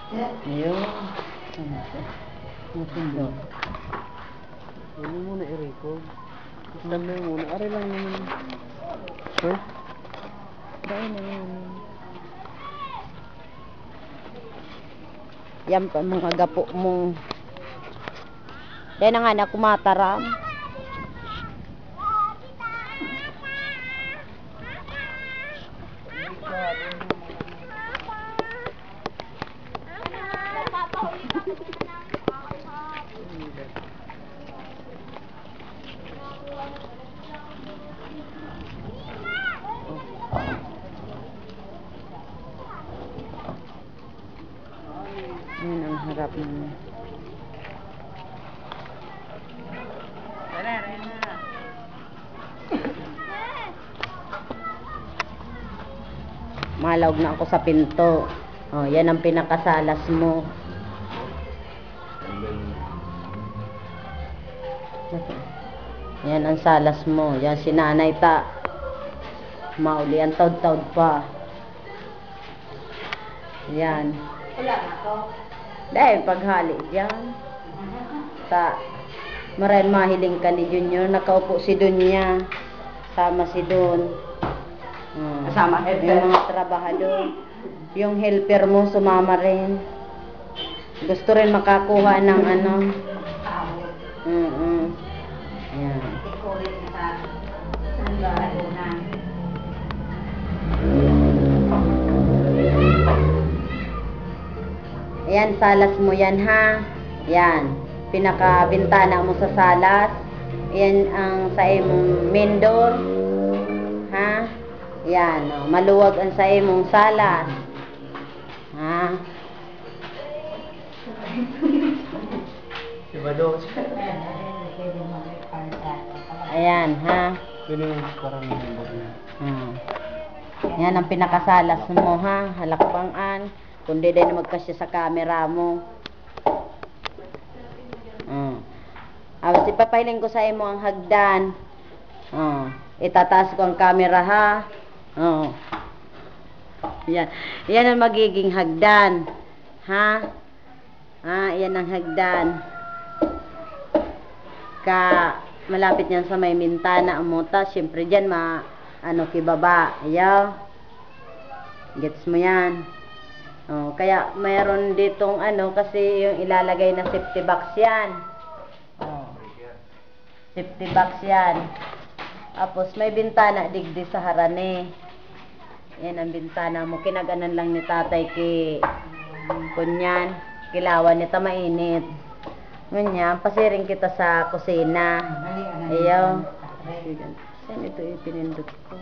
Ayun. Matindog. Ano muna i-record? Stop na muna. Ari lang naman. Sir? Dahil na yun. Yan pa mga gapo mo. Dahil na nga na kumataram. Yan ang harap mo. Malawag na ako sa pinto. Oh, yan ang pinakasalas mo. Yan ang salas mo. Yan si nanay ta. Mauli ang taud-taud pa. Yan. Wala na to. Dahil paghali dyan. Ta. Maraming mahiling ka ni Junior. Nakaupo si Dunya. Sama si Don. Kasama Yung mga trabahador. Yung helper mo sumama rin. Gusto rin makakuha ng ano. Yan. Ikulit na sa sandalunan. Ayan, salas mo yan ha. Yan. Pinakabintana mo sa salas. Yan ang sa imong main door. Ha? Yan. Oh, maluwag ang sa imong salas. Ha? Sibado. Ayan ha. Pwede yung parang nabot na. Yan ang pinakasalas mo ha. Halakpangan. Kundi din magkasya sa camera mo. Ipapahiling ko sa imo ang hagdan. Itataas ko ang camera ha. Yan. Yan ang magiging hagdan. Ha? Yan ang hagdan. Malapit yan sa may mintana ang muta. Siyempre dyan kibaba. Ayaw. Gets mo yan. Kaya mayroon ditong kasi yung ilalagay na safety box yan. Safety box yan. Tapos may bintana digdi sa harane. Yan ang bintana mo. Kinaganan lang ni tatay kunyan. Kilawan nito mainit. Ganyan, pasiring kita sa kusina. Ayaw. Saan ito ipinindot ko?